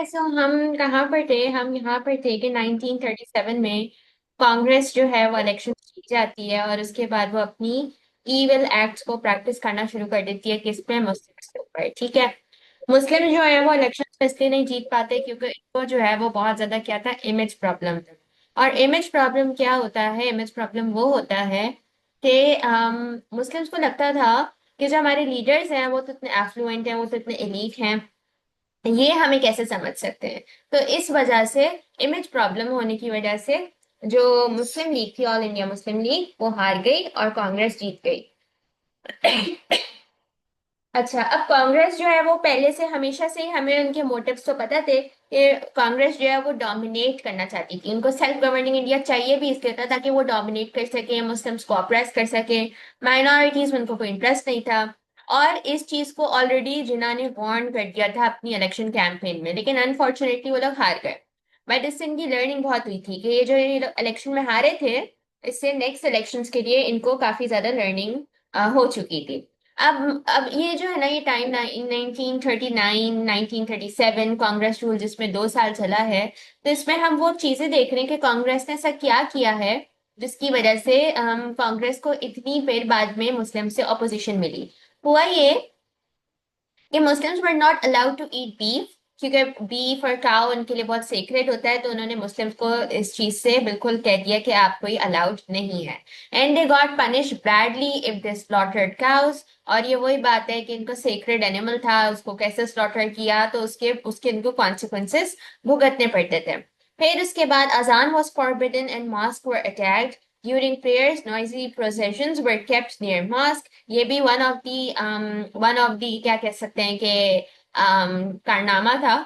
सो हम कहाँ पर थे? हम यहाँ पर थे कि 1937 में कांग्रेस जो है वो इलेक्शन जीत जाती है और उसके बाद वो अपनी ईविल एक्ट्स को प्रैक्टिस करना शुरू कर देती है किस पे? मुस्लिम्स के ऊपर। ठीक है। मुस्लिम जो है वो इलेक्शन इसलिए नहीं जीत पाते क्योंकि इनको जो है वो बहुत ज्यादा क्या था, इमेज प्रॉब्लम था। और इमेज प्रॉब्लम क्या होता है? इमेज प्रॉब्लम वो होता है कि मुस्लिम्स को लगता था कि जो हमारे लीडर्स हैं वो तो इतने एफ्लुएंट हैं, वो तो इतने एलीट हैं, ये हमें कैसे समझ सकते हैं। तो इस वजह से, इमेज प्रॉब्लम होने की वजह से, जो मुस्लिम लीग थी, ऑल इंडिया मुस्लिम लीग, वो हार गई और कांग्रेस जीत गई। अच्छा, अब कांग्रेस जो है वो पहले से, हमेशा से ही हमें उनके मोटिव्स तो पता थे कि कांग्रेस जो है वो डोमिनेट करना चाहती थी। उनको सेल्फ गवर्निंग इंडिया चाहिए भी इसलिए था ताकि वो डोमिनेट कर सके, मुस्लिम्स को अप्रेस कर सके, माइनॉरिटीज में उनको कोई इंटरेस्ट नहीं था। और इस चीज को ऑलरेडी जिन्ना ने वार्न कर दिया था अपनी इलेक्शन कैंपेन में, लेकिन अनफॉर्चुनेटली वो लोग हार गए। बट इससे इनकी लर्निंग बहुत हुई थी कि ये जो ये इलेक्शन में हारे थे, इससे नेक्स्ट इलेक्शंस के लिए इनको काफी ज्यादा लर्निंग हो चुकी थी। अब ये जो है ना, ये टाइम 1939 1937 कांग्रेस रूल जिसमें 2 साल चला है। तो इसमें हम वो चीजें देख रहे हैं कि कांग्रेस ने ऐसा क्या किया है जिसकी वजह से कांग्रेस को इतनी देर बाद में मुस्लिम से ऑपोजिशन मिली। हुआ ये कि Muslims were not allowed to eat beef, क्योंकि बीफ और काउ उनके लिए बहुत सेक्रेट होता है। तो उन्होंने मुस्लिम्स को इस चीज से बिल्कुल कह दिया कि आपको ये अलाउड नहीं है। And they got punish badly if they slaughtered cows. और ये वही बात है कि इनको सेक्रेट एनिमल था, उसको कैसे स्लॉटर किया तो उसके उसके इनको कॉन्सिक्वेंसेस भुगतने पड़ते थे। फिर उसके बाद अजान was forbidden and mosque were attacked during prayers, noisy processions were kept near mosque. ये भी वन ऑफ दी क्या कह सकते हैं कि कारनामा था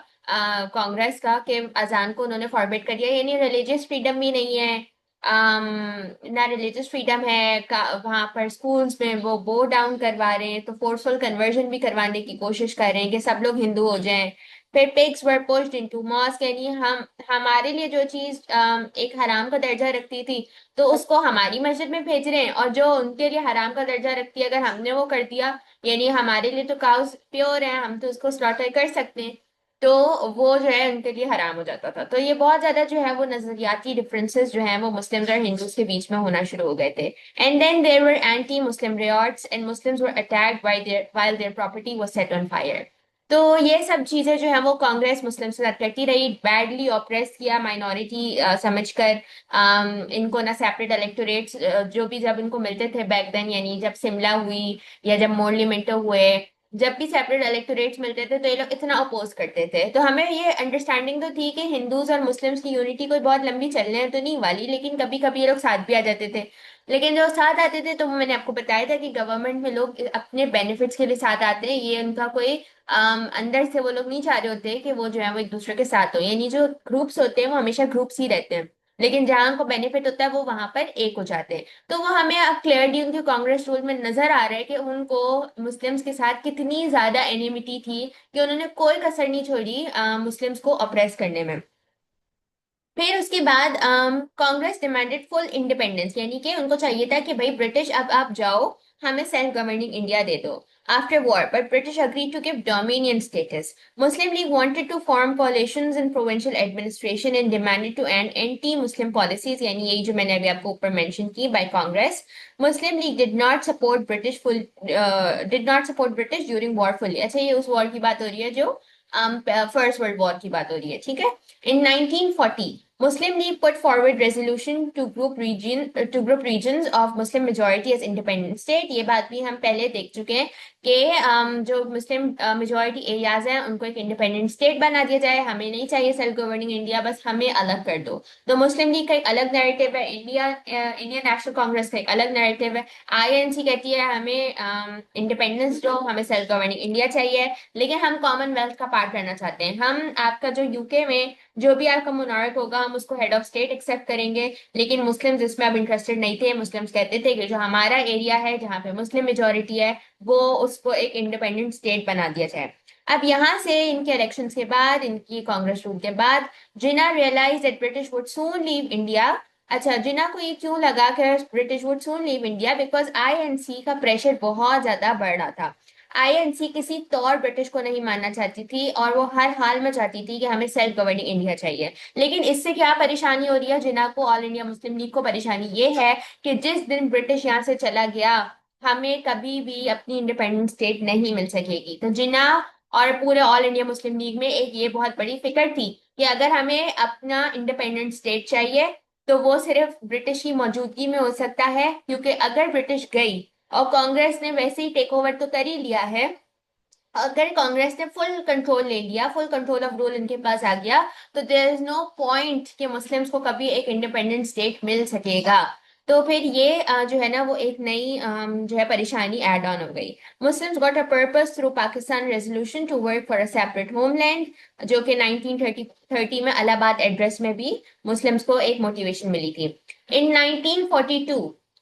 कांग्रेस का, कि अजान को उन्होंने फॉरबिड कर दिया। यानी रिलीजियस फ्रीडम भी नहीं है, ना रिलीजियस फ्रीडम है वहां पर। स्कूल्स में वो बो डाउन करवा रहे हैं, तो फोर्सफुल कन्वर्जन भी करवाने की कोशिश कर रहे हैं कि सब लोग हिंदू हो जाएं। फिर पिग्स वर पुश्ड इनटू मॉस्क, यानी हम हमारे लिए जो चीज एक हराम का दर्जा रखती थी, तो उसको हमारी मस्जिद में भेज रहे हैं। और जो उनके लिए हराम का दर्जा रखती है, अगर हमने वो कर दिया, यानी हमारे लिए तो काउस प्योर है, हम तो उसको स्लॉटर कर सकते हैं, तो वो जो है उनके लिए हराम हो जाता था। तो ये बहुत ज्यादा जो है वो नजरियाती डिफरेंसेस जो है वो मुस्लिम्स और हिंदूज के बीच में होना शुरू हो गए थे। And then there were anti Muslim riots and Muslims were attacked by there while their property was set on fire. तो ये सब चीजें जो है वो कांग्रेस मुस्लिम से साथ करती रही, बैडली ऑप्रेस किया माइनॉरिटी समझकर। इनको ना सेपरेट इलेक्टोरेट्स जो भी जब इनको मिलते थे बैक देन, यानी जब शिमला हुई या जब मोरली मिंटो हुए, जब भी सेपरेट इलेक्टोरेट्स मिलते थे तो ये लोग इतना अपोज करते थे। तो हमें ये अंडरस्टैंडिंग तो थी कि हिंदूज और मुस्लिम्स की यूनिटी कोई बहुत लंबी चलने तो नहीं वाली, लेकिन कभी कभी ये लोग साथ भी आ जाते थे। लेकिन जो साथ आते थे, तो मैंने आपको बताया था कि गवर्नमेंट में लोग अपने बेनिफिट्स के लिए साथ आते हैं, ये उनका कोई अंदर से वो लोग नहीं चाह रहे होते कि वो जो है वो एक दूसरे के साथ हो। यानी जो ग्रुप्स होते हैं वो हमेशा ग्रुप्स ही रहते हैं, लेकिन जहां उनको बेनिफिट होता है वो वहां पर एक हो जाते हैं। तो वो हमें अब क्लियरली उनके कांग्रेस रूल में नजर आ रहा है कि उनको मुस्लिम्स के साथ कितनी ज्यादा एनिमिटी थी कि उन्होंने कोई कसर नहीं छोड़ी मुस्लिम्स को अप्रेस करने में। फिर उसके बाद कांग्रेस डिमांडेड फुल इंडिपेंडेंस, यानी कि उनको चाहिए था कि भाई ब्रिटिश अब आप जाओ, हमें सेल्फ गवर्निंग इंडिया दे दो after war, but British agree to give dominion status. Muslim League wanted to form coalitions in provincial administration and demanded to end anti Muslim policies, यानी यही जो मैंने अभी आपको ऊपर मेंशन की बाय Congress. Muslim League did not support British during war fully. अच्छा, ये उस वॉर की बात हो रही है जो फर्स्ट वर्ल्ड वॉर की बात हो रही है, ठीक है। In 1940, Muslim League put forward resolution to group regions of Muslim majority as independent state। ये बात भी हम पहले देख चुके हैं कि जो मुस्लिम मेजोरिटी एरियाज हैं उनको एक इंडिपेंडेंट स्टेट बना दिया जाए, हमें नहीं चाहिए सेल्फ गवर्निंग इंडिया, बस हमें अलग कर दो। तो मुस्लिम लीग का एक अलग नैरेटिव है, इंडियन नेशनल कांग्रेस का एक अलग नैरेटिव है। आईएनसी कहती है हमें इंडिपेंडेंस दो, हमें सेल्फ गवर्निंग इंडिया चाहिए, लेकिन हम कॉमनवेल्थ का पार्ट रहना चाहते हैं। हम आपका जो यूके में जो भी आपका मोनार्क होगा हम उसको हेड ऑफ स्टेट एक्सेप्ट करेंगे। लेकिन मुस्लिम्स इसमें अब इंटरेस्टेड नहीं थे। मुस्लिम्स कहते थे कि जो हमारा एरिया है जहाँ पे मुस्लिम मेजोरिटी है, वो उसको एक इंडिपेंडेंट स्टेट बना दिया जाए। अब यहाँ से इनके इलेक्शंस के बाद, इनकी कांग्रेस रूल के बाद, Jinnah realise that British would soon leave India. अच्छा, जिन्ना को ये क्यों लगा कि British would soon leave India? Because INC का प्रेशर बहुत ज्यादा बढ़ रहा था। आईएनसी किसी तौर ब्रिटिश को नहीं मानना चाहती थी और वो हर हाल में चाहती थी कि हमें सेल्फ गवर्निंग इंडिया चाहिए। लेकिन इससे क्या परेशानी हो रही है जिना को, ऑल इंडिया मुस्लिम लीग को परेशानी ये है कि जिस दिन ब्रिटिश यहाँ से चला गया हमें कभी भी अपनी इंडिपेंडेंट स्टेट नहीं मिल सकेगी। तो जिना और पूरे ऑल इंडिया मुस्लिम लीग में एक ये बहुत बड़ी फिक्र थी कि अगर हमें अपना इंडिपेंडेंट स्टेट चाहिए तो वो सिर्फ ब्रिटिश की मौजूदगी में हो सकता है, क्योंकि अगर ब्रिटिश गई और कांग्रेस ने वैसे ही टेक ओवर तो कर ही लिया है, अगर कांग्रेस ने फुल कंट्रोल ले लिया, फुल कंट्रोल ऑफ रूल इनके पास आ गया, तो देयर इज नो पॉइंट कि मुस्लिम्स को कभी एक इंडिपेंडेंट स्टेट मिल सकेगा। तो फिर ये जो है ना वो एक नई जो है परेशानी ऐड ऑन हो गई। Muslims got a purpose through Pakistan resolution to work for a separate homeland, जो कि 1930 में इलाहाबाद एड्रेस में भी मुस्लिम्स को एक मोटिवेशन मिली थी। इन 1942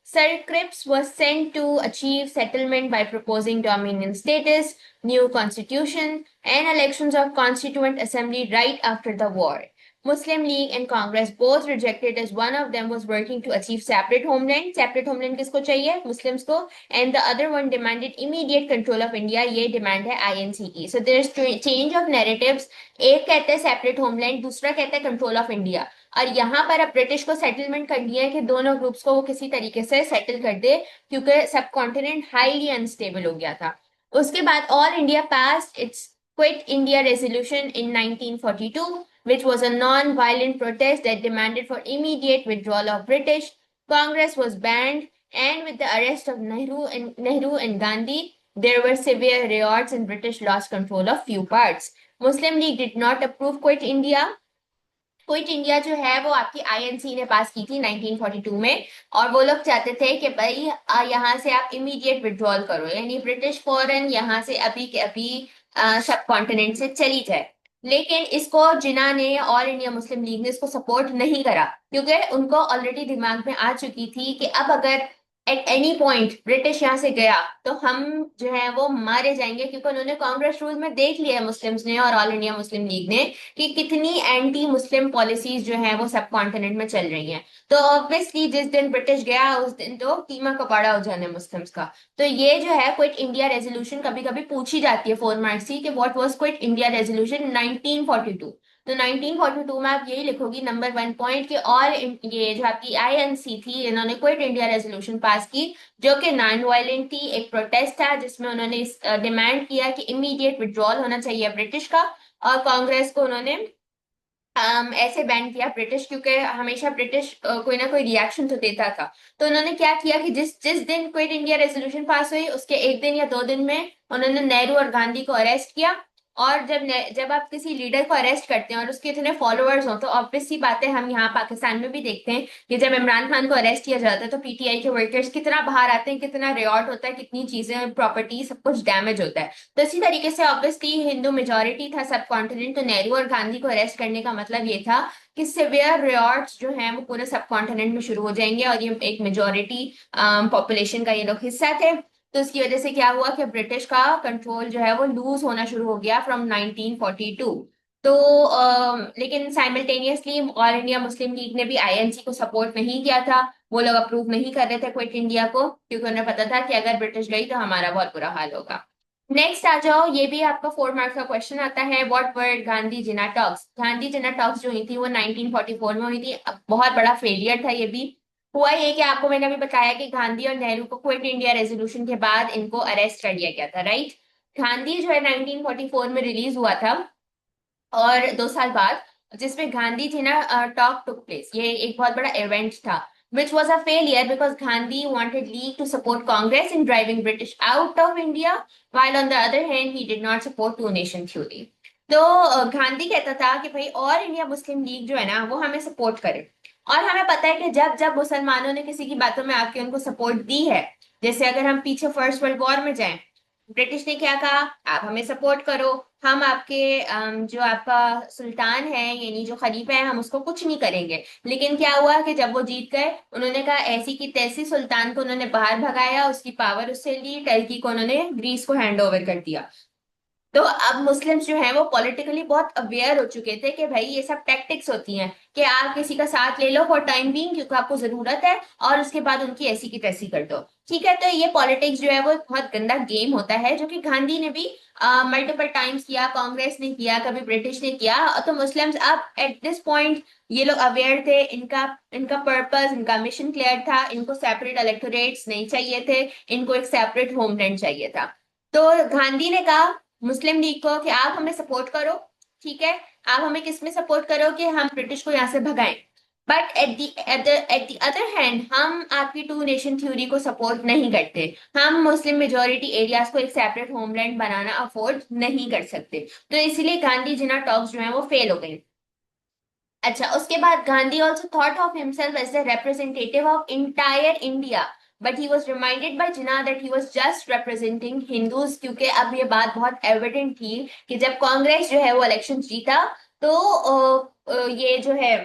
Sir Cripps was sent to achieve settlement by proposing dominion status, new constitution, and elections of constituent assembly right after the war. Muslim League and Congress both rejected as one of them was working to achieve separate homeland. Separate homeland किसको चाहिए? Muslims को. And the other one demanded immediate control of India. ये demand है INC की. So there's change of narratives. एक कहते हैं separate homeland, दूसरा कहता है control of India. और यहाँ पर अब ब्रिटिश को सेटलमेंट कर दिया है कि दोनों ग्रुप्स को वो किसी तरीके से सेटल कर दे, क्योंकि सब कॉन्टिनेंट हाईली अनस्टेबल हो गया था। उसके बाद all India passed it's quit India resolution in 1942, which was a non-violent protest that demanded for immediate withdrawal of British. Congress was banned, and with the arrest of Nehru and Gandhi, there were severe riots and British lost control of few parts. Muslim League did not approve Quit India. Quit India जो है वो आपकी INC ने पास की थी 1942 में, और वो लोग चाहते थे कि भाई यहाँ से आप इमीडिएट विड्रॉल करो, यानी ब्रिटिश फौरन यहाँ से अभी के अभी सब कॉन्टिनेंट से चली जाए। लेकिन इसको जिन्ना ने, ऑल इंडिया मुस्लिम लीग ने इसको सपोर्ट नहीं करा, क्योंकि उनको ऑलरेडी दिमाग में आ चुकी थी कि अब अगर एट एनी पॉइंट ब्रिटिश यहाँ से गया तो हम जो है वो मारे जाएंगे, क्योंकि उन्होंने कांग्रेस रूल में देख लिया है मुस्लिम्स ने और ऑल इंडिया मुस्लिम लीग ने कि कितनी एंटी मुस्लिम पॉलिसीज जो है वो सब कॉन्टिनेंट में चल रही हैं। तो ऑब्वियसली जिस दिन ब्रिटिश गया उस दिन तो कीमा कपाड़ा हो जाना है मुस्लिम्स का। तो ये जो है क्विट इंडिया रेजोल्यूशन कभी कभी पूछी जाती है 4 मार्क्स की कि what was quit India resolution 1942। तो 1942 में आप यही लिखोगी नंबर 1 पॉइंट कि और ये जो आपकी आईएनसी थी इन्होंने क्विट इंडिया रेजोल्यूशन पास की, जो कि नॉन वायलेंट थी, एक प्रोटेस्ट था जिसमें उन्होंने डिमांड किया कि इमीडिएट विड्रॉल होना चाहिए ब्रिटिश का। और कांग्रेस को उन्होंने ऐसे बैन किया ब्रिटिश, क्योंकि हमेशा ब्रिटिश कोई ना कोई रिएक्शन तो देता था। तो उन्होंने क्या किया कि जिस जिस दिन क्विट इंडिया रेजोल्यूशन पास हुई उसके एक दिन या 2 दिन में उन्होंने नेहरू और गांधी को अरेस्ट किया। और जब आप किसी लीडर को अरेस्ट करते हैं और उसके इतने फॉलोअर्स हो, तो ऑब्वियस सी बात है, हम यहाँ पाकिस्तान में भी देखते हैं कि जब इमरान खान को अरेस्ट किया जाता है तो पीटीआई के वर्कर्स कितना बाहर आते हैं, कितना रियॉट होता है, कितनी चीजें प्रॉपर्टी सब कुछ डैमेज होता है। तो इसी तरीके से ऑब्वियसली हिंदू मेजोरिटी था सब कॉन्टिनेंट, तो नेहरू और गांधी को अरेस्ट करने का मतलब ये था कि सिवियर रियॉट्स जो हैं वो पूरे सब कॉन्टिनेंट में शुरू हो जाएंगे, और ये एक मेजोरिटी पॉपुलेशन का ये लोग हिस्सा थे। तो इसकी वजह से क्या हुआ कि ब्रिटिश का कंट्रोल जो है वो लूज होना शुरू हो गया फ्रॉम 1942। तो लेकिन simultaneously all India Muslim league ने भी आईएनसी को सपोर्ट नहीं किया था, वो लोग अप्रूव नहीं कर रहे थे क्विट इंडिया को, क्योंकि उन्हें पता था कि अगर ब्रिटिश गई तो हमारा बहुत बुरा हाल होगा। नेक्स्ट आ जाओ, ये भी आपका 4 मार्क्स का क्वेश्चन आता है, what were Gandhi Jinnah talks. Gandhi Jinnah talks जो हुई थी वो 1944 में हुई थी। अब बहुत बड़ा फेलियर था ये भी। हुआ ये कि आपको मैंने अभी बताया कि गांधी और नेहरू को क्विट इंडिया रेजोल्यूशन के बाद इनको अरेस्ट कर लिया गया था, राइट। गांधी जो है 1944 में रिलीज हुआ था, और 2 साल बाद जिसमें गांधी थी ना टॉक टुक प्लेस, ये एक बहुत बड़ा इवेंट था which was a failure because Gandhi wanted League to support Congress in driving British out of India, while on the other hand he did not support two nation theory. तो गांधी कहता था कि भाई और इंडिया मुस्लिम लीग जो है ना वो हमें सपोर्ट करे, और हमें पता है कि जब जब मुसलमानों ने किसी की बातों में आके उनको सपोर्ट दी है, जैसे अगर हम पीछे फर्स्ट वर्ल्ड वॉर में जाएं, ब्रिटिश ने क्या कहा, आप हमें सपोर्ट करो, हम आपके जो आपका सुल्तान है यानी जो खलीफा है हम उसको कुछ नहीं करेंगे। लेकिन क्या हुआ कि जब वो जीत गए उन्होंने कहा ऐसी की तैसी, सुल्तान को उन्होंने बाहर भगाया, उसकी पावर उससे ली, टर्की को उन्होंने ग्रीस को हैंड ओवर कर दिया। तो अब मुस्लिम्स जो हैं वो पॉलिटिकली बहुत अवेयर हो चुके थे कि भाई ये सब टैक्टिक्स होती हैं कि आप किसी का साथ ले लो फॉर टाइम बीइंग क्योंकि आपको जरूरत है, और उसके बाद उनकी ऐसी की तैसी कर दो। ठीक है, तो ये पॉलिटिक्स जो है वो बहुत गंदा गेम होता है, जो कि गांधी ने भी मल्टीपल टाइम्स किया, कांग्रेस ने किया, कभी ब्रिटिश ने किया। तो मुस्लिम्स अब एट दिस पॉइंट ये लोग अवेयर थे, इनका इनका पर्पस, इनका मिशन क्लियर था, इनको सेपरेट इलेक्टोरेट्स नहीं चाहिए थे, इनको एक सेपरेट होमलैंड चाहिए था। तो गांधी ने कहा मुस्लिम लीग को कि आप हमें सपोर्ट करो। ठीक है, आप हमें किस में सपोर्ट करो कि हम ब्रिटिश को यहाँ से भगाएं, but at the other hand हम आपकी टू नेशन थ्योरी को सपोर्ट नहीं करते। हम मुस्लिम मेजोरिटी एरियाज को एक सेपरेट होमलैंड बनाना अफोर्ड नहीं कर सकते। तो इसलिए गांधी जिना टॉक्स जो है वो फेल हो गए। अच्छा, उसके बाद Gandhi also thought of himself as the representative of entire India, but he was reminded by Jinnah that he was just representing Hindus, क्योंकि अब ये बात बहुत एविडेंट थी कि जब कांग्रेस जो है वो इलेक्शन जीता, तो ये जो है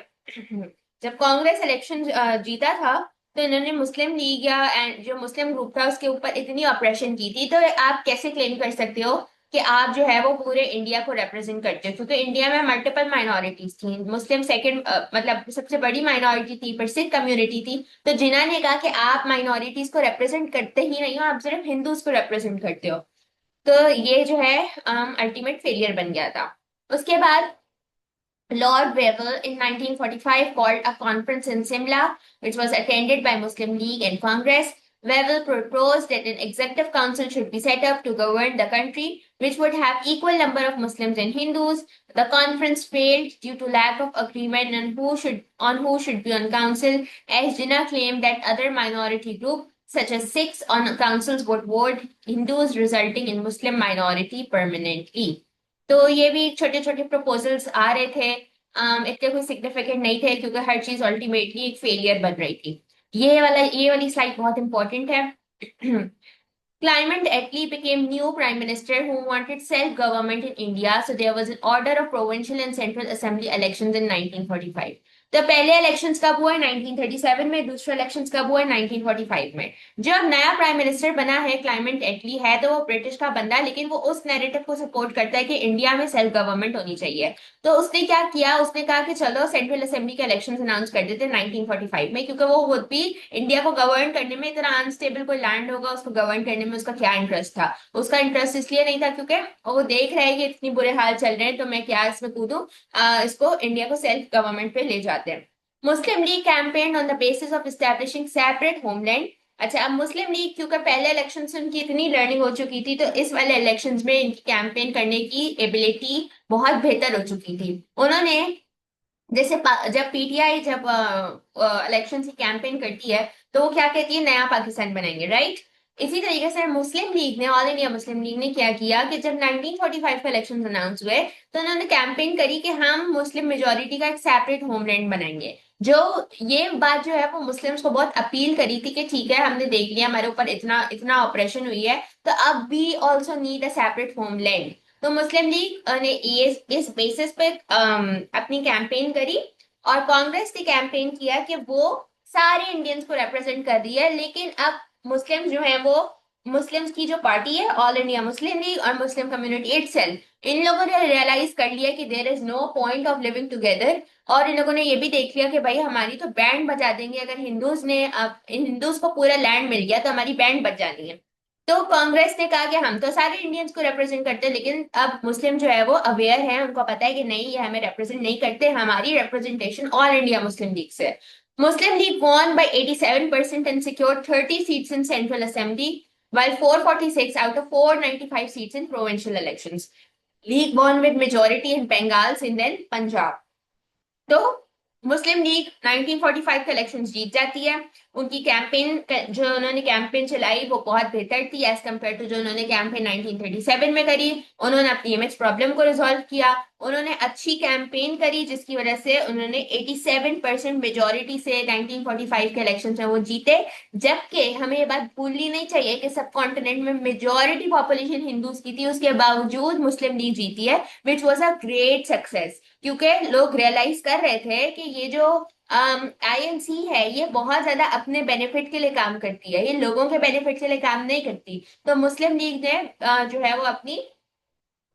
जब कांग्रेस इलेक्शन जीता था, तो इन्होंने मुस्लिम लीग या जो मुस्लिम ग्रुप था उसके ऊपर इतनी ऑपरेशन की थी। तो आप कैसे क्लेम कर सकते हो कि आप जो है वो पूरे इंडिया को रिप्रेजेंट करते हो, क्योंकि इंडिया में मल्टीपल माइनॉरिटीज थी, मुस्लिम सेकंड मतलब सबसे बड़ी माइनॉरिटी थी, पर सिख कम्युनिटी थी। तो जिन्होंने ने कहा कि आप माइनॉरिटीज को रिप्रेजेंट करते ही नहीं हो, आप सिर्फ हिंदूज को रिप्रेजेंट करते हो। तो ये जो है अल्टीमेट फेलियर बन गया था। उसके बाद Lord Wavell in 1945 called a conference in Simla, which was attended by Muslim League and Congress. Wavell proposed that an executive council should be set up to govern the country, which would have equal number of Muslims and Hindus. The conference failed due to lack of agreement on who should be on council, as Jinnah claimed that other minority groups such as Sikhs on councils would vote Hindus, resulting in Muslim minority permanently. तो ये भी छोटे छोटे proposals आ रहे थे, इतने कोई significant नहीं थे क्योंकि हर चीज अल्टीमेटली एक फेलियर बन रही थी। ये वाली स्लाइड बहुत इंपॉर्टेंट है। Clement Attlee became new prime minister who wanted self-government in India, so there was an order of provincial and central assembly elections in 1945. तो पहले इलेक्शंस कब हुए 1937 में, दूसरे इलेक्शंस कब हुए 1945 में। जब नया प्राइम मिनिस्टर बना है क्लाइमेट एटली है, तो वो ब्रिटिश का बंदा है, लेकिन वो उस नैरेटिव को सपोर्ट करता है कि इंडिया में सेल्फ गवर्नमेंट होनी चाहिए। तो उसने क्या किया, उसने कहा कि चलो सेंट्रल असेंबली के इलेक्शंस अनाउंस कर देते 1945 में, क्योंकि वो खुद भी इंडिया को गवर्न करने में, इतना अनस्टेबल कोई लैंड होगा उसको गवर्न करने में उसका क्या इंटरेस्ट था। उसका इंटरेस्ट इसलिए नहीं था क्योंकि वो देख रहा है कि इतनी बुरे हाल चल रहे हैं, तो मैं क्या इसमें कूदूं, इसको इंडिया को सेल्फ गवर्नमेंट पे ले जाते हैं। Muslim League campaign on the basis of establishing separate homeland. अच्छा, अब मुस्लिम लीग क्योंकि पहले इलेक्शन से उनकी इतनी लर्निंग हो चुकी थी, तो इस वाले इलेक्शंस में इनकी कैंपेन करने की एबिलिटी बहुत बेहतर हो चुकी थी। उन्होंने जैसे जब पीटीआई जब इलेक्शन की कैंपेन करती है, तो वो क्या कहती है, नया पाकिस्तान बनाएंगे, राइट। इसी तरीके से मुस्लिम लीग ने, ऑल इंडिया मुस्लिम लीग ने क्या किया कि जब 1945 के इलेक्शन अनाउंस हुए, तो उन्होंने कैंपेन करी कि हम मुस्लिम मेजोरिटी का एक सेपरेट होमलैंड बनाएंगे। जो ये बात जो है वो मुस्लिम्स को बहुत अपील करी थी कि ठीक है, हमने देख लिया हमारे ऊपर इतना इतना ऑपरेशन हुई है, तो अब भी also need a separate homeland. तो मुस्लिम लीग ने ये इस बेसिस पे अपनी कैंपेन करी, और कांग्रेस ने कैंपेन किया कि वो सारे इंडियंस को रिप्रेजेंट कर रही है, लेकिन अब मुस्लिम्स जो है वो, मुस्लिम्स की जो पार्टी है ऑल इंडिया मुस्लिम लीग और मुस्लिम कम्युनिटी इटसेल्फ, इन लोगों ने रियलाइज कर लिया कि there is no point of living together. और इन लोगों ने ये भी देख लिया कि भाई हमारी तो बैंड बजा देंगे, अगर हिंदूज ने, अब हिंदूज को पूरा लैंड मिल गया तो हमारी बैंड बज जानी है। तो कांग्रेस ने कहा कि हम तो सारे इंडियंस को रिप्रेजेंट करते हैं, लेकिन अब मुस्लिम जो है वो अवेयर है, उनको पता है कि नहीं, ये हमें रिप्रेजेंट नहीं करते, हमारी representation all India Muslim league से है। Muslim League won by 87% and secured 30 seats in Central Assembly, while 446 out of 495 seats in provincial elections. League won with majority in Bengal, Sindh and Punjab. तो मुस्लिम league 1945 के election जीत जाती है। उनकी campaign जो उन्होंने campaign चलाई वो बहुत बेहतर थी एज कम्पेयर टू जो उन्होंने कैंपेन 1937 में करी। उन्होंने अपनी इमेज प्रॉब्लम को रिजॉल्व किया, उन्होंने अच्छी कैंपेन करी, जिसकी वजह से उन्होंने 87% मेजोरिटी से 1945 के इलेक्शन में वो जीते। जबकि हमें ये बात भूलनी नहीं चाहिए कि सब कॉन्टिनेंट में मेजोरिटी पॉपुलेशन हिंदूज की थी, उसके बावजूद मुस्लिम लीग जीती है, which was a great success, क्योंकि लोग रियलाइज कर रहे थे कि ये जो आईएनसी है ये बहुत ज्यादा अपने बेनिफिट के लिए काम करती है, ये लोगों के बेनिफिट के लिए काम नहीं करती। तो मुस्लिम लीग ने जो है वो अपनी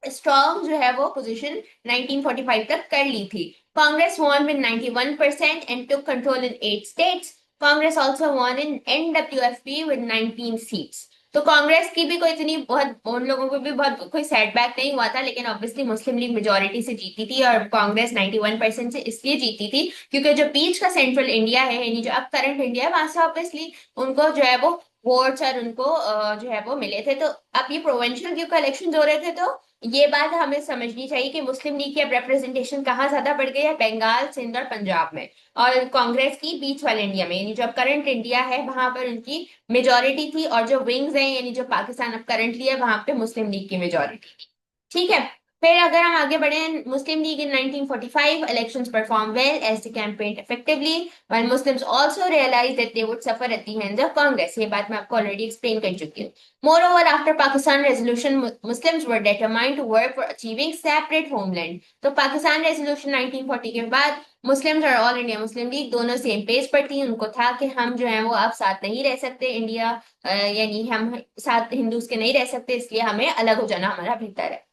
स्ट्रॉन्ग जो है वो पोजीशन 1945 तक कर ली थी. Congress won with 91% and took control in 8 states. Congress also won in NWFP with 19 seats. तो कांग्रेस की भी कोई इतनी बहुत, उन लोगों को भी बहुत कोई सेटबैक नहीं हुआ था, लेकिन ऑब्वियसली मुस्लिम लीग मेजोरिटी से जीती थी और कांग्रेस 91% से इसलिए जीती थी क्योंकि जो बीच का सेंट्रल इंडिया है, यानी जो अब करंट इंडिया है, वहां से ऑब्वियसली उनको जो है वो वोट्स और उनको जो है वो मिले थे. तो अब ये प्रोविंशियल क्यों इलेक्शन हो रहे थे, तो ये बात हमें समझनी चाहिए कि मुस्लिम लीग की अब रिप्रेजेंटेशन कहाँ ज्यादा बढ़ गई है, बंगाल, सिंध और पंजाब में, और कांग्रेस की बीच वाले इंडिया में, यानी जो अब करंट इंडिया है वहां पर उनकी मेजोरिटी थी, और जो विंग्स हैं यानी जो पाकिस्तान अब करंटली है वहां पे मुस्लिम लीग की मेजोरिटी थी. ठीक है. फिर अगर हम आगे बढ़े, मुस्लिम league in 1945 elections performed well as they campaigned effectively while Muslims also realized that they would suffer at the hands of Congress. ये बात मैं आपको ऑलरेडी एक्सप्लेन कर चुकी हूँ. Moreover, after Pakistan resolution, Muslims were determined to work for achieving separate homeland. तो Pakistan resolution 1940 के बाद मुस्लिम्स और ऑल इंडिया मुस्लिम लीग दोनों सेम पेज पर थी. उनको था कि हम जो है वो अब साथ नहीं रह सकते इंडिया, यानी हम साथ हिंदूज के नहीं रह सकते, इसलिए हमें अलग हो जाना हमारा बेहतर है.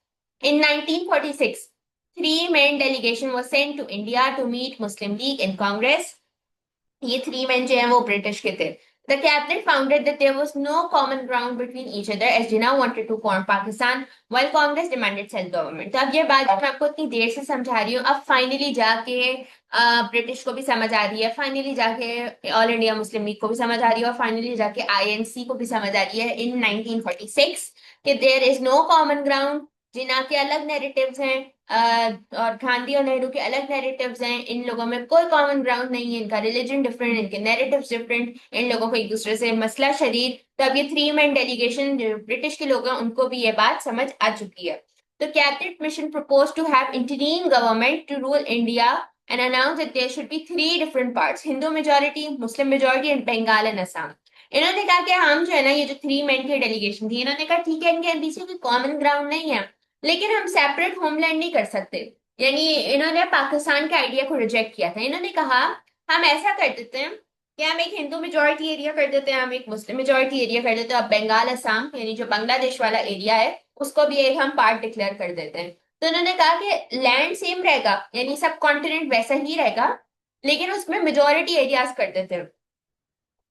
In 1946, three main delegation was sent to India to meet Muslim League and Congress. ये थ्री मैन जो हैं वो ब्रिटिश के थे. The cabinet found that there was no common ground between each other as Jinnah wanted to form Pakistan while Congress demanded self-government. तो अब ये बात मैं आपको इतनी देर से समझा रही हूँ, अब फाइनली जाके ब्रिटिश को भी समझ आ रही है, फाइनली जाके ऑल इंडिया मुस्लिम लीग को भी समझ आ रही है, और फाइनली जाके आईएनसी को भी समझ आ रही है इन 1946 कि there is no common ground. Jinnah के अलग नैरेटिव्स हैं, और गांधी और नेहरू के अलग नैरेटिव्स हैं, इन लोगों में कोई कॉमन ग्राउंड नहीं है, इनका रिलीजन डिफरेंट, इनके नैरेटिव्स डिफरेंट, इन लोगों को एक दूसरे से मसला शरीर. तो अब ये थ्री मैन डेलीगेशन जो ब्रिटिश के लोग हैं उनको भी ये बात समझ आ चुकी है. तो cabinet mission propose to have interim government to rule India and announce that there should be three different parts, Hindu majority, Muslim majority and Bengal and Assam. इन्होंने कहा कि हम जो है ना, ये जो थ्री मैन की डेलीगेशन थी, इन्होंने कहा ठीक है, इनके बीच में कोई कॉमन ग्राउंड नहीं है, लेकिन हम सेपरेट होमलैंड नहीं कर सकते. यानी इन्होंने पाकिस्तान के आइडिया को रिजेक्ट किया था. इन्होंने कहा हम ऐसा कर देते हैं कि हम एक हिंदू मेजोरिटी एरिया कर देते हैं, हम एक मुस्लिम मेजोरिटी एरिया कर देते हैं, अब बंगाल असम यानी जो बांग्लादेश वाला एरिया है उसको भी एक हम पार्ट डिक्लेयर कर देते हैं. तो उन्होंने कहा कि लैंड सेम रहेगा, यानी सब कॉन्टिनेंट वैसा ही रहेगा, लेकिन उसमें मेजोरिटी एरियाज कर देते हैं.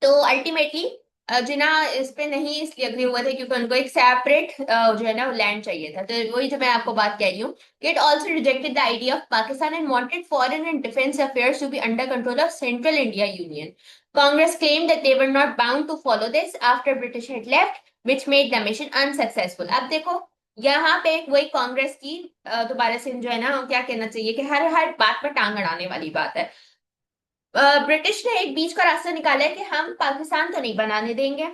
तो अल्टीमेटली जिना इस पे नहीं इसलिए अग्री हुआ था क्योंकि उनको एक सेपरेट जो है ना लैंड चाहिए था. तो वही जो मैं आपको बात कह रही हूँ कि it also rejected the idea of Pakistan and wanted foreign and defence affairs to be under control of central India union. Congress claim that they were not bound to follow this after British had left which made the mission unsuccessful. अब देखो यहाँ पे वही कांग्रेस की दोबारा से जो है ना क्या कहना चाहिए कि हर हर बात पर टांग अड़ाने वाली बात है. ब्रिटिश ने एक बीच का रास्ता निकाला है कि हम पाकिस्तान तो नहीं बनाने देंगे,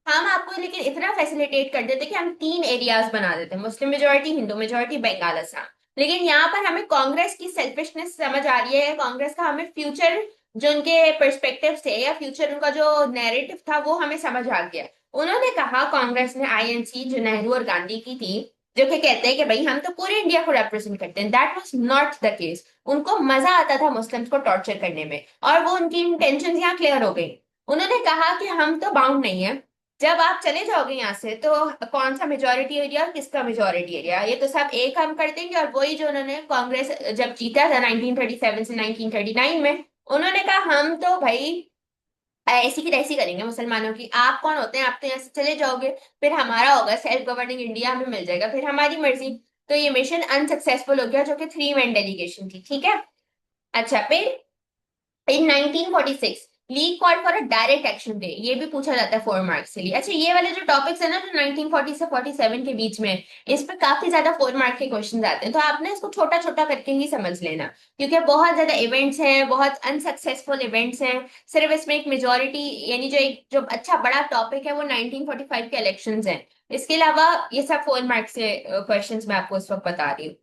हम आपको लेकिन इतना फैसिलिटेट कर देते कि हम तीन एरियाज बना देते हैं, Muslim majority, Hindu majority, Bengal Assam. लेकिन यहाँ पर हमें कांग्रेस की सेल्फिशनेस समझ आ रही है, कांग्रेस का हमें फ्यूचर जो उनके पर्सपेक्टिव थे या फ्यूचर उनका जो नैरेटिव था वो हमें समझ आ गया. उन्होंने कहा, कांग्रेस ने, आईएनसी जो नेहरू और गांधी की थी, जो कि कहते हैं कि भाई हम तो पूरे इंडिया को रिप्रेजेंट करते हैं, that was not the case. उनको मजा आता था मुस्लिम्स को टॉर्चर करने में, और वो उनकी इंटेंशन यहाँ क्लियर हो गई. उन्होंने कहा कि हम तो बाउंड नहीं है, जब आप चले जाओगे यहाँ से तो कौन सा मेजोरिटी एरिया और किसका मेजोरिटी एरिया, ये तो सब एक हम कर देंगे. और वही जो उन्होंने कांग्रेस जब जीता था 1937 से 1939 में, उन्होंने कहा हम तो भाई ऐसी की तैसी करेंगे मुसलमानों की, आप कौन होते हैं, आप तो यहाँ से चले जाओगे, फिर हमारा होगा सेल्फ गवर्निंग इंडिया, हमें मिल जाएगा, फिर हमारी मर्जी. तो ये मिशन अनसक्सेसफुल हो गया, जो कि थ्री मैन डेलीगेशन थी. ठीक है. अच्छा, फिर इन 1946 league called for a direct action day. ये भी पूछा जाता है 4 मार्क्स के लिए. अच्छा, ये वाले जो टॉपिक्स है ना जो 1940 से 47 के बीच में, इस पे काफी ज्यादा 4 मार्क के क्वेश्चन आते हैं, तो आपने इसको छोटा छोटा करके ही समझ लेना, क्योंकि बहुत ज्यादा इवेंट्स हैं, बहुत अनसक्सेसफुल इवेंट्स हैं. सिर्फ इसमें एक मेजोरिटी यानी जो एक जो अच्छा बड़ा टॉपिक है वो 1945 के इलेक्शंस हैं. इसके अलावा ये सब 4 मार्क्स के क्वेश्चंस मैं आपको इस वक्त बता रही हूँ.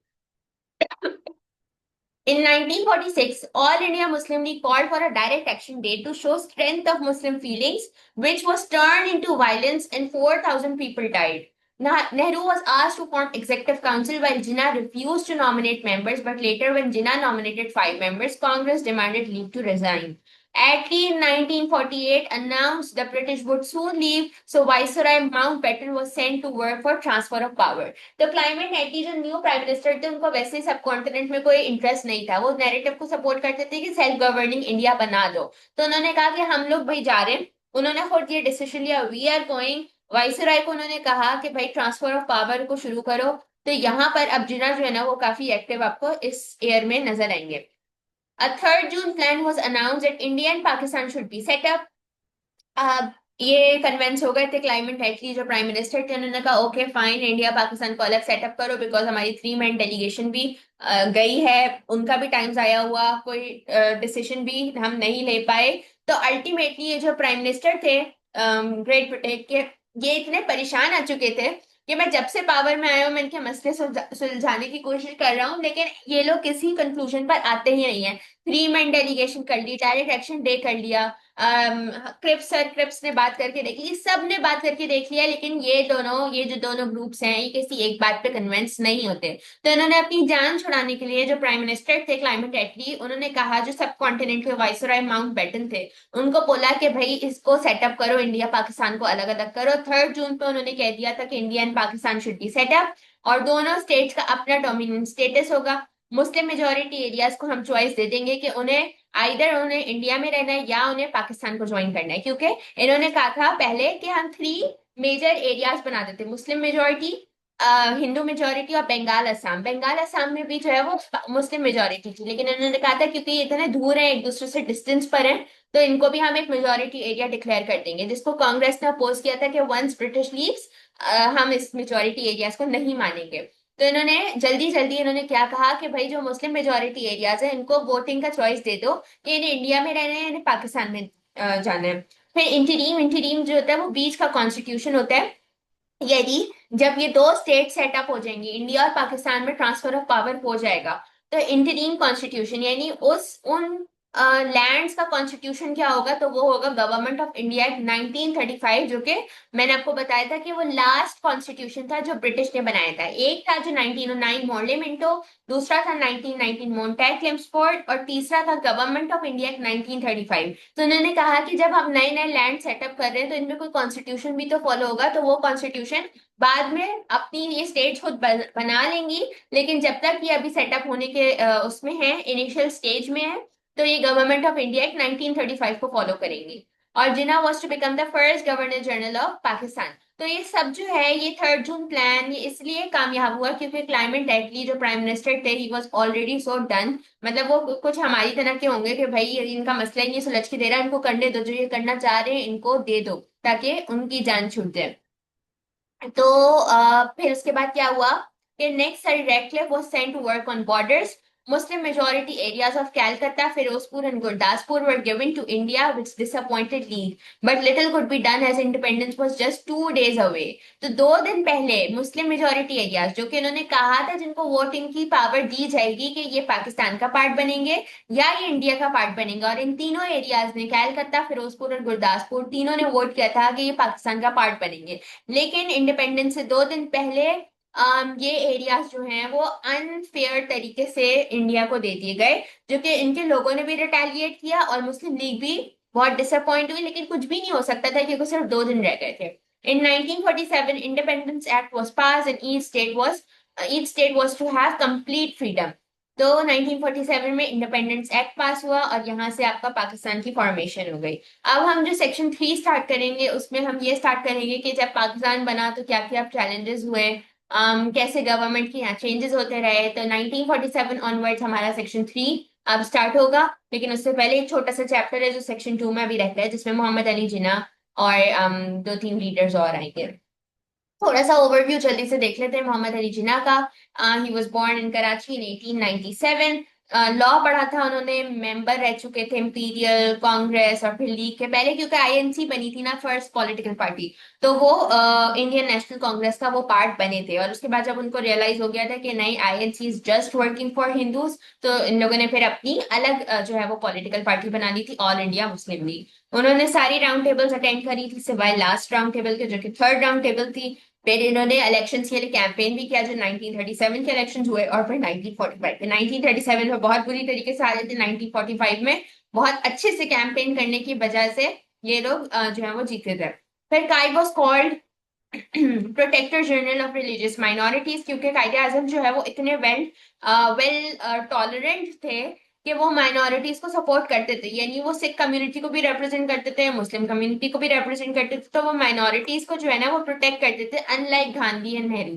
In 1946, All India Muslim League called for a direct action day to show strength of Muslim feelings, which was turned into violence and 4,000 people died. Nehru was asked to form executive council while Jinnah refused to nominate members, but later when Jinnah nominated 5 members, Congress demanded leave to resign. Attlee in 1948 announced the British would soon leave, so Viceroy Mountbatten was sent to work for transfer of power. तो climate एटली जो new prime minister थे उनको वैसे सब continent में कोई interest नहीं था, वो नैरेटिव को सपोर्ट करते थे कि सेल्फ गवर्निंग इंडिया बना दो। तो उन्होंने कहा कि हम लोग भाई जा रहे हैं, उन्होंने खुद ये डिसीजन लिया, वी आर गोइंग। वाइसराय को उन्होंने कहा कि भाई ट्रांसफर ऑफ पावर को शुरू करो। तो यहाँ पर अब जिना जो है ना वो काफी एक्टिव आपको इस ईयर में नजर आएंगे। A third June plan was announced that India and Pakistan should be set up. अब ये कन्वेंस हो गए थे क्लाइमेट एटली जो प्राइम मिनिस्टर थे, उन्होंने कहा ओके फाइन, इंडिया पाकिस्तान को अलग सेटअप करो, बिकॉज हमारी 3 मैन डेलीगेशन भी गई है, उनका भी टाइम आया हुआ, कोई डिसीजन भी हम नहीं ले पाए। तो अल्टीमेटली ये जो प्राइम मिनिस्टर थे ग्रेट ब्रिटेन के, ये इतने परेशान आ चुके थे कि मैं जब से पावर में आया हूँ मैं इनके मसले सुलझाने की कोशिश कर रहा हूँ, लेकिन ये लोग किसी कंक्लूजन पर आते ही नहीं है। 3 मैन डेलीगेशन कर ली, डायरेक्ट एक्शन डे कर लिया, क्रिप्स सर क्रिप्स ने बात करके देखी, ये सब ने बात करके देख लिया, लेकिन ये जो दोनों ग्रुप्स हैं ये किसी एक बात पे कन्विंस नहीं होते। तो इन्होंने अपनी जान छुड़ाने के लिए जो प्राइम मिनिस्टर थे क्लाइमेट एटली, उन्होंने कहा जो सब कॉन्टिनेंट के वाइसरॉय माउंट बैटन थे उनको बोला कि भाई इसको सेटअप करो, इंडिया पाकिस्तान को अलग अलग करो। 3 जून पे उन्होंने कह दिया था कि India and Pakistan should be set up, और दोनों स्टेट्स का अपना डोमिनेंट स्टेटस होगा। मुस्लिम मेजोरिटी एरियाज को हम चॉइस दे देंगे कि उन्हें आइदर उन्हें इंडिया में रहना है या उन्हें पाकिस्तान को ज्वाइन करना है, क्योंकि इन्होंने कहा था पहले कि हम 3 मेजर एरियाज बना देते, मुस्लिम मेजोरिटी, हिंदू मेजोरिटी और बंगाल असम। बंगाल असम में भी जो है वो मुस्लिम मेजोरिटी थी, लेकिन इन्होंने कहा था क्योंकि ये इतने दूर है एक दूसरे से डिस्टेंस पर है, तो इनको भी हम एक मेजोरिटी एरिया डिक्लेयर कर देंगे, जिसको कांग्रेस ने अपोज किया था कि वंस ब्रिटिश लीव्स हम इस मेजोरिटी एरियाज को नहीं मानेंगे। तो इन्होंने जल्दी जल्दी इन्होंने क्या कहा कि भाई जो मुस्लिम मेजोरिटी एरियाज है इनको वोटिंग का चॉइस दे दो कि इन्हें इंडिया में रहना है, इन्हें पाकिस्तान में जाना है। फिर इंटरीम इंटरीम जो होता है वो बीच का कॉन्स्टिट्यूशन होता है। यदि जब ये दो स्टेट सेटअप हो जाएंगी, इंडिया और पाकिस्तान में ट्रांसफर ऑफ पावर हो जाएगा, तो इंटरिम कॉन्स्टिट्यूशन यानी उस उन लैंड्स का कॉन्स्टिट्यूशन क्या होगा, तो वो होगा गवर्नमेंट ऑफ इंडिया एक्ट 1935, जो कि मैंने आपको बताया था कि वो लास्ट कॉन्स्टिट्यूशन था जो ब्रिटिश ने बनाया था। एक था जो 1909 मॉर्ले मिंटो, दूसरा था 1919 मोन्टैग क्लेम्सफोर्ड, और तीसरा था गवर्नमेंट ऑफ इंडिया एक्ट 1935। तो उन्होंने कहा कि जब हम नए नए लैंड सेटअप कर रहे हैं तो इनमें कोई कॉन्स्टिट्यूशन भी तो फॉलो होगा, तो वो कॉन्स्टिट्यूशन बाद में अपनी ये स्टेट्स खुद बना लेंगी, लेकिन जब तक ये अभी सेटअप होने के उसमें है, इनिशियल स्टेज में है, तो ये गवर्नमेंट ऑफ इंडिया एक्ट 1935 को फॉलो करेंगी। और Jinnah was to become the first governor general of Pakistan. तो ये सब जो है ये 3 जून प्लान ये इसलिए कामयाब हुआ क्योंकि क्लाइमेट एटली जो प्राइम मिनिस्टर थे he was already so done, मतलब वो कुछ हमारी तरह के होंगे कि भाई इनका मसला ही नहीं सुलझ के दे रहा, इनको करने दो, जो ये करना चाह रहे हैं इनको दे दो ताकि उनकी जान छूट जाए। तो फिर उसके बाद क्या हुआ कि next sir Radcliffe was sent to work on borders. Muslim majority areas of Calcutta, Firozpur, and Gurdaspur were given to India, which disappointed League. But little could be done as independence was just 2 days away. तो 2 दिन पहले Muslim majority areas जो कि इन्होंने कहा था जिनको voting की पावर दी जाएगी कि ये पाकिस्तान का पार्ट बनेंगे या ये इंडिया का पार्ट बनेगा, और इन तीनों एरियाज ने कैलकत्ता, फिरोजपुर और गुरदासपुर तीनों ने वोट किया था कि ये पाकिस्तान का पार्ट बनेंगे। लेकिन इंडिपेंडेंस से 2 दिन पहले ये एरियाज जो हैं वो अनफेयर तरीके से इंडिया को दे दिए गए, जो कि इनके लोगों ने भी रिटेलिएट किया और मुस्लिम लीग भी बहुत डिसअपॉइंट हुई, लेकिन कुछ भी नहीं हो सकता था क्योंकि सिर्फ 2 दिन रह गए थे। In 1947 independence act was pass and each state was to have complete freedom. तो 1947 में इंडिपेंडेंस एक्ट पास हुआ और यहाँ से आपका पाकिस्तान की फॉर्मेशन हो गई। अब हम जो सेक्शन 3 स्टार्ट करेंगे उसमें हम ये स्टार्ट करेंगे कि जब पाकिस्तान बना तो क्या क्या चैलेंजेस हुए, कैसे गवर्नमेंट के यहाँ चेंजेस होते रहे। तो 1947 ऑनवर्ड्स हमारा सेक्शन 3 अब स्टार्ट होगा, लेकिन उससे पहले एक छोटा सा चैप्टर है जो सेक्शन 2 में अभी रहता है, जिसमें मोहम्मद अली जिन्ना और 2-3 लीडर्स और आएंगे। थोड़ा सा ओवरव्यू जल्दी से देख लेते हैं मोहम्मद अली जिन्ना का। He was born in Karachi in 1897। Law पढ़ा था उन्होंने, मेंबर रह चुके थे इंपीरियल कांग्रेस और फिर लीग के पहले, क्योंकि आईएनसी बनी थी ना फर्स्ट पॉलिटिकल पार्टी, तो वो इंडियन नेशनल कांग्रेस का वो पार्ट बने थे। और उसके बाद जब उनको रियलाइज हो गया था कि नहीं INC is just working for Hindus, तो इन लोगों ने फिर अपनी अलग जो है वो पॉलिटिकल पार्टी बना ली थी, ऑल इंडिया मुस्लिम लीग। उन्होंने सारी राउंड टेबल्स अटेंड करी थी सिवाय लास्ट राउंड टेबल के, जो कि थर्ड राउंड टेबल थी। फिर इन्होंने इलेक्शंस के लिए कैंपेन भी किया जो 1937 के इलेक्शंस हुए, और फिर 1945 में 1937 में बहुत बुरी तरीके से हारे थे, 1945 में बहुत अच्छे से कैंपेन करने की वजह से ये लोग जो है वो जीते थे। फिर Quaid was called protector general of religious minorities, क्योंकि कायदे आजम जो है वो इतने वेल टॉलरेंट थे कि वो माइनॉरिटीज को सपोर्ट करते थे, यानी वो सिख कम्युनिटी को भी रिप्रेजेंट करते थे, मुस्लिम कम्युनिटी को भी रिप्रेजेंट करते थे, तो वो माइनॉरिटीज को जो है ना वो प्रोटेक्ट करते थे, अनलाइक गांधी एंड नेहरू।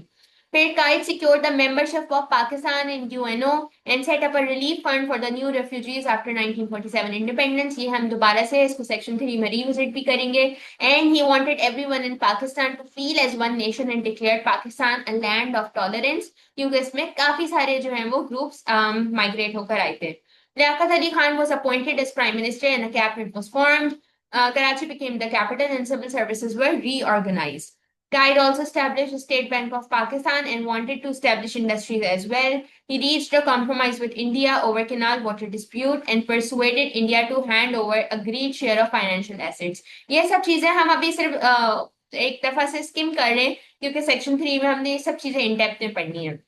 फिर काइद secured the membership of Pakistan in UNO and set up a relief fund for the new refugees after 1947 independence। ये हम दोबारा से इसको सेक्शन 3 में रिविजिट भी करेंगे। And he wanted everyone in Pakistan to feel as one nation and declared Pakistan a land of tolerance, क्योंकि इसमें काफी सारे जो हैं वो ग्रुप्स माइग्रेट होकर आए थे। Liaquat Ali Khan was appointed as prime minister and a cabinet was formed. Karachi became the capital and civil services were reorganized. Guide also established the State Bank of Pakistan and wanted to establish industries as well. He reached a compromise with India over canal water dispute and persuaded India to hand over a great share of financial assets। ये सब चीजें हम अभी सिर्फ एक दफा से scheme कर रहे हैं, क्योंकि सेक्शन 3 में हमने ये सब चीजें इन डेप्थ में पढ़नी है।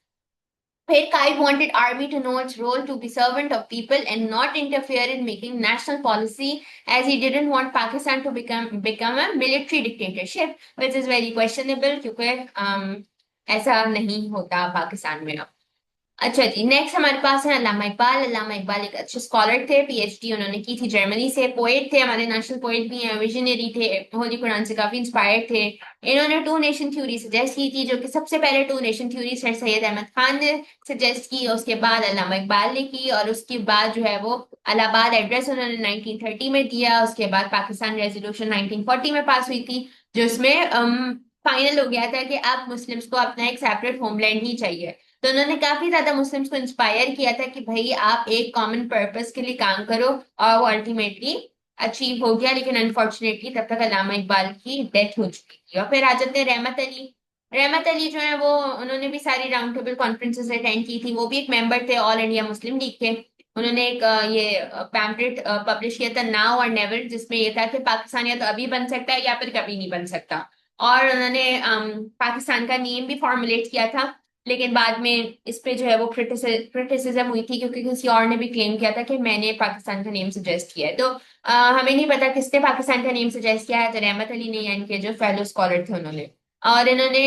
फिर Kai wanted army to know its role to be servant of people and not interfere in making national policy, as he didn't want Pakistan to become a military dictatorship, which is very questionable क्योंकि ऐसा नहीं होता पाकिस्तान में अब। अच्छा जी, next हमारे पास है अल्लामा इकबाल। अल्लामा इकबाल एक अच्छे स्कॉलर थे, पीएचडी उन्होंने की थी जर्मनी से, पोएट थे, हमारे नेशनल पोएट भी हैं, विजनरी थे, होली कुरान से काफी इंस्पायर्ड थे। इन्होंने टू नेशन थ्योरी सजेस्ट की थी, जो कि सबसे पहले two nation theory sir Syed Ahmad Khan ने सजेस्ट की, उसके बाद अल्लामा इकबाल ने की, और उसके बाद जो है वो इलाहाबाद एड्रेस उन्होंने 1930 में दिया। उसके बाद पाकिस्तान रेजोल्यूशन 1940 में पास हुई थी, जो इसमें फाइनल हो गया था कि अब मुस्लिम्स को अपना एक सेपरेट होमलैंड ही चाहिए। तो उन्होंने काफी ज्यादा मुस्लिम्स को इंस्पायर किया था कि भाई आप एक कॉमन पर्पस के लिए काम करो, और वो अल्टीमेटली अचीव हो गया। लेकिन अनफॉर्चुनेटली तब तक अल्लामा इकबाल की डेथ हो चुकी थी। और फिर आ जाते हैं रहमत अली। रहमत अली जो है वो, उन्होंने भी सारी राउंड टेबल कॉन्फ्रेंसेस अटेंड की थी, वो भी एक मेंबर थे ऑल इंडिया मुस्लिम लीग के। उन्होंने एक ये पैम्पलेट पब्लिश किया था, नाउ और नेवर, जिसमें ये था कि पाकिस्तान या तो अभी बन सकता है या फिर कभी नहीं बन सकता। और उन्होंने पाकिस्तान का नेम भी फॉर्मुलेट किया था, लेकिन बाद में इस पे जो है वो क्रिटिसिज्म हुई थी, क्योंकि किसी और ने भी क्लेम किया था कि मैंने पाकिस्तान का नेम सजेस्ट किया है। तो हमें नहीं पता किसने पाकिस्तान का नेम सजेस्ट किया है, तो रहमत अली ने, यानी कि जो फेलो स्कॉलर थे उन्होंने। और इन्होंने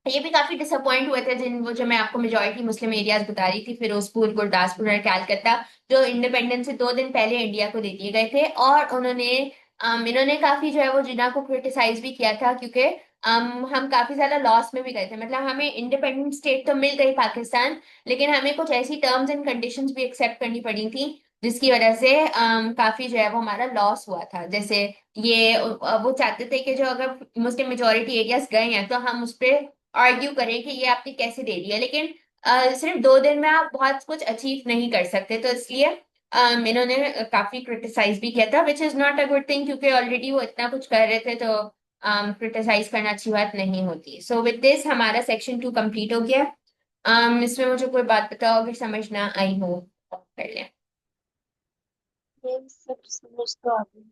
ये भी काफी डिसअपॉइंट हुए थे, जिन वो जो मैं आपको मेजोरिटी मुस्लिम एरियाज बता रही थी, फिरोजपुर, गुरदासपुर और कैलकाटा, जो इंडिपेंडेंस से 2 दिन पहले इंडिया को दे दिए गए थे। और इन्होंने काफी जो है वो जिन्ना को क्रिटिसाइज भी किया था, क्योंकि हम काफी ज्यादा लॉस में भी गए थे। मतलब हमें इंडिपेंडेंट स्टेट तो मिल गई पाकिस्तान, लेकिन हमें कुछ ऐसी टर्म्स एंड कंडीशंस भी एक्सेप्ट करनी पड़ी थी, जिसकी वजह से काफी जो है वो हमारा लॉस हुआ था। जैसे ये वो चाहते थे कि जो अगर मुस्लिम मेजोरिटी एरियाज गए हैं तो हम उस पर आर्ग्यू करें कि ये आपने कैसे दे दिया, लेकिन सिर्फ 2 दिन में आप बहुत कुछ अचीव नहीं कर सकते। तो इसलिए इन्होंने काफी क्रिटिसाइज भी किया था, which is not a good thing, क्योंकि ऑलरेडी वो इतना कुछ कर रहे थे, तो क्रिटिसाइज करना अच्छी बात नहीं होती। सो विद दिस हमारा सेक्शन 2 कंप्लीट हो गया। इसमें मुझे कोई बात बताओ अगर समझ ना आई हो तो कर लें। ये सब समझ तो आ गई।